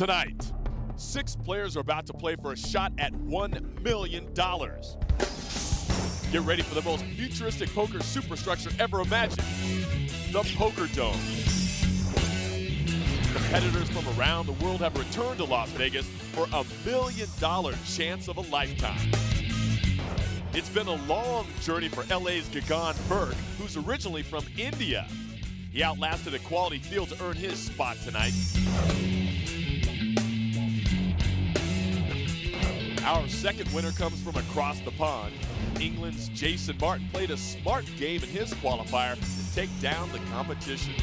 Tonight, 6 players are about to play for a shot at $1 million. Get ready for the most futuristic poker superstructure ever imagined, the Poker Dome. Competitors from around the world have returned to Las Vegas for a $1 million chance of a lifetime. It's been a long journey for LA's Gagan Burke, who's originally from India. He outlasted a quality field to earn his spot tonight. Our second winner comes from across the pond. England's Jason Martin played a smart game in his qualifier to take down the competition.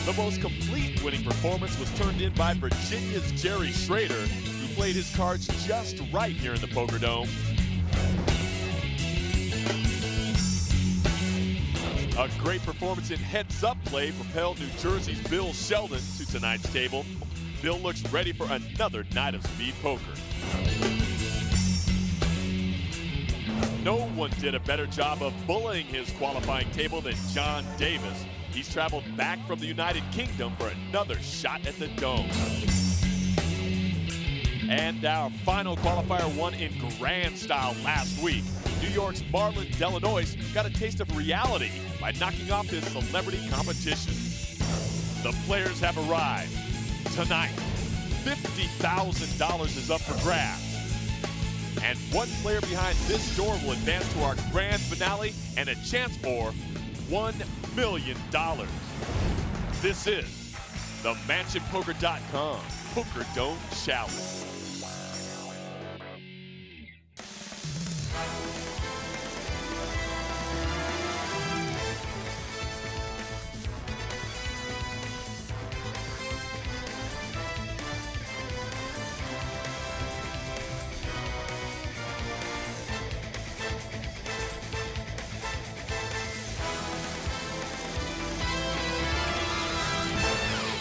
The most complete winning performance was turned in by Virginia's Jerry Schrader, who played his cards just right here in the Poker Dome. A great performance in heads-up play propelled New Jersey's Bill Sheldon to tonight's table. Bill looks ready for another night of speed poker. No one did a better job of bullying his qualifying table than John Davis. He's traveled back from the United Kingdom for another shot at the Dome. And our final qualifier won in grand style last week. New York's Marlon Delanois got a taste of reality by knocking off his celebrity competition. The players have arrived. Tonight, $50,000 is up for grabs. And one player behind this door will advance to our grand finale and a chance for $1 million. This is the MansionPoker.com Poker Dome Challenge.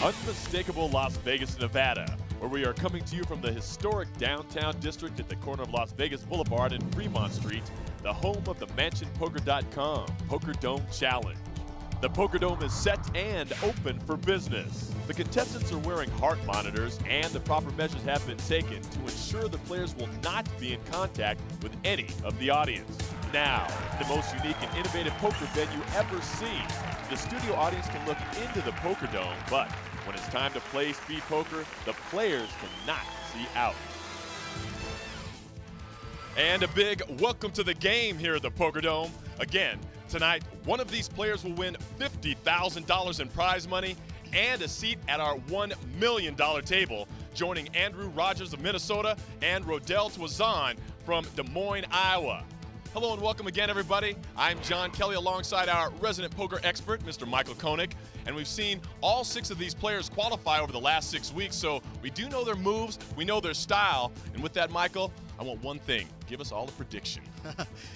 Unmistakable Las Vegas, Nevada, where we are coming to you from the historic downtown district at the corner of Las Vegas Boulevard and Fremont Street, the home of the MansionPoker.com Poker Dome Challenge. The Poker Dome is set and open for business. The contestants are wearing heart monitors, and the proper measures have been taken to ensure the players will not be in contact with any of the audience. Now, the most unique and innovative poker venue ever seen. The studio audience can look into the Poker Dome, but when it's time to play speed poker, the players cannot see out. And a big welcome to the game here at the Poker Dome. Again, tonight, one of these players will win $50,000 in prize money and a seat at our $1 million table, joining Andrew Rogers of Minnesota and Rodell Twazan from Des Moines, Iowa. Hello and welcome again, everybody. I'm John Kelly alongside our resident poker expert, Mr. Michael Koenig. And we've seen all 6 of these players qualify over the last 6 weeks, so we do know their moves, we know their style. And with that, Michael, I want one thing. Give us all a prediction.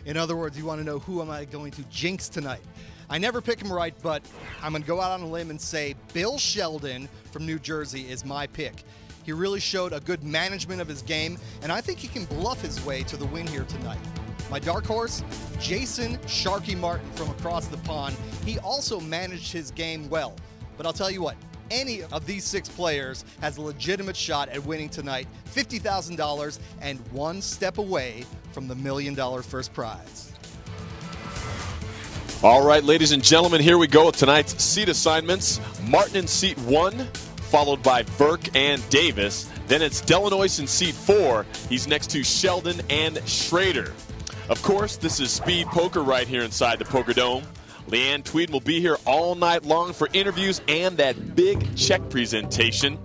In other words, you want to know who am I going to jinx tonight. I never pick him right, but I'm going to go out on a limb and say Bill Sheldon from New Jersey is my pick. He really showed a good management of his game, and I think he can bluff his way to the win here tonight. My dark horse, Jason Sharky Martin from across the pond. He also managed his game well. But I'll tell you what, any of these 6 players has a legitimate shot at winning tonight, $50,000 and one step away from the $1 million first prize. All right, ladies and gentlemen, here we go with tonight's seat assignments. Martin in seat 1, followed by Burke and Davis. Then it's Delanois in seat 4. He's next to Sheldon and Schrader. Of course, this is speed poker right here inside the Poker Dome. Leanne Tweeden will be here all night long for interviews and that big check presentation.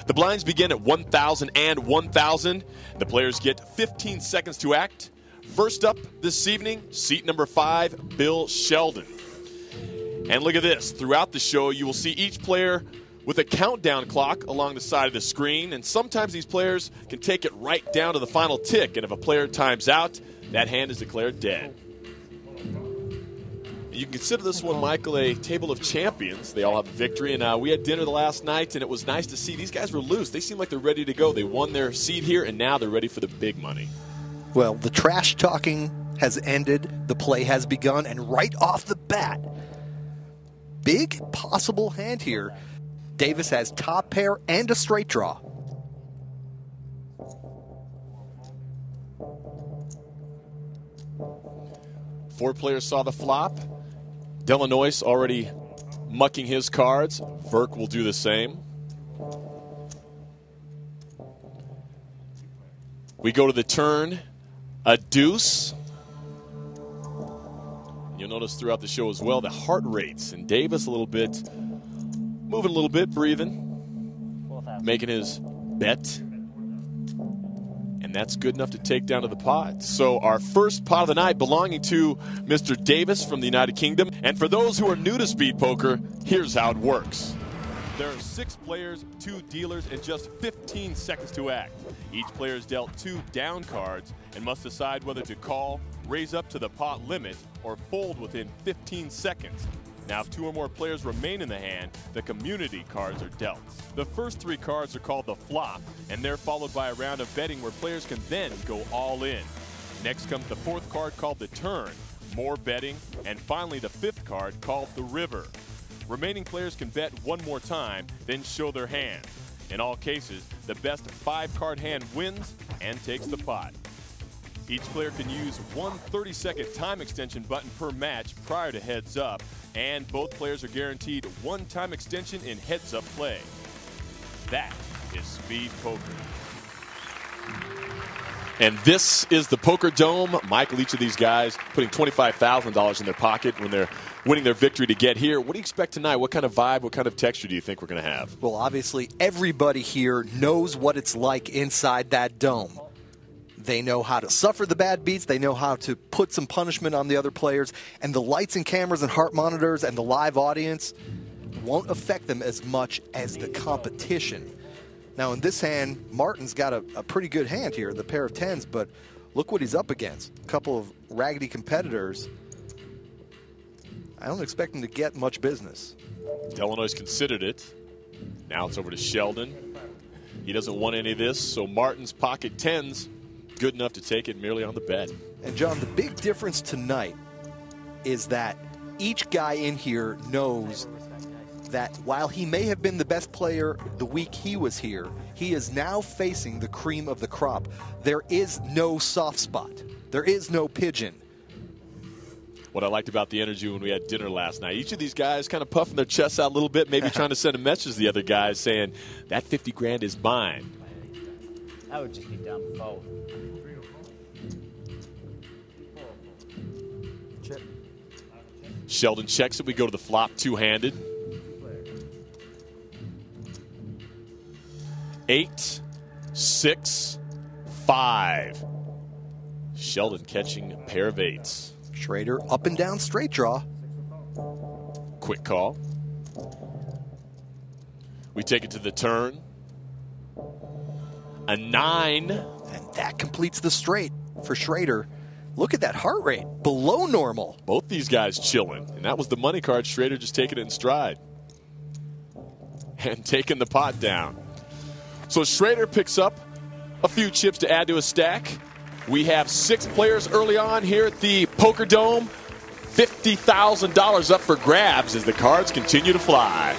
The blinds begin at 1,000 and 1,000. The players get 15 seconds to act. First up this evening, seat number 5, Bill Sheldon. And look at this. Throughout the show, you will see each player with a countdown clock along the side of the screen. And sometimes these players can take it right down to the final tick. And if a player times out, that hand is declared dead. You can consider this one, Michael, a table of champions. They all have a victory, and we had dinner the last night, and it was nice to see these guys were loose. They seem like they're ready to go. They won their seat here, and now they're ready for the big money. Well, the trash talking has ended. The play has begun, and right off the bat, big possible hand here. Davis has top pair and a straight draw. Four players saw the flop. Delanois already mucking his cards. Verk will do the same. We go to the turn. A deuce. You'll notice throughout the show as well the heart rates. And Davis a little bit, moving a little bit, breathing, making his bet. And that's good enough to take down to the pot. So our first pot of the night belonging to Mr. Davis from the United Kingdom. And for those who are new to speed poker, here's how it works. There are 6 players, 2 dealers, and just 15 seconds to act. Each player is dealt 2 down cards and must decide whether to call, raise up to the pot limit, or fold within 15 seconds. Now, if 2 or more players remain in the hand, the community cards are dealt. The first 3 cards are called the flop, and they're followed by a round of betting where players can then go all in. Next comes the 4th card called the turn, more betting, and finally the 5th card called the river. Remaining players can bet 1 more time, then show their hand. In all cases, the best 5-card hand wins and takes the pot. Each player can use one 30-second time extension button per match prior to heads up, and both players are guaranteed 1 time extension in heads up play. That is speed poker. And this is the Poker Dome. Michael, each of these guys putting $25,000 in their pocket when they're winning their victory to get here. What do you expect tonight? What kind of vibe, what kind of texture do you think we're going to have? Well, obviously, everybody here knows what it's like inside that dome. They know how to suffer the bad beats. They know how to put some punishment on the other players. And the lights and cameras and heart monitors and the live audience won't affect them as much as the competition. Now, in this hand, Martin's got a pretty good hand here, the pair of 10s, but look what he's up against. A couple of raggedy competitors. I don't expect him to get much business. Delanois considered it. Now it's over to Sheldon. He doesn't want any of this, so Martin's pocket 10s, good enough to take it merely on the bet. And, John, the big difference tonight is that each guy in here knows that while he may have been the best player the week he was here, he is now facing the cream of the crop. There is no soft spot. There is no pigeon. What I liked about the energy when we had dinner last night, each of these guys kind of puffing their chests out a little bit, maybe trying to send a message to the other guys saying, that 50 grand is mine. That would just be dumb fold. Check. Sheldon checks it. We go to the flop two-handed. 8, 6, 5. Sheldon catching a pair of 8s. Schrader up and down straight draw. Quick call. We take it to the turn. A 9. And that completes the straight for Schrader. Look at that heart rate, below normal. Both these guys chilling. And that was the money card. Schrader just taking it in stride. And taking the pot down. So Schrader picks up a few chips to add to his stack. We have 6 players early on here at the Poker Dome. $50,000 up for grabs as the cards continue to fly.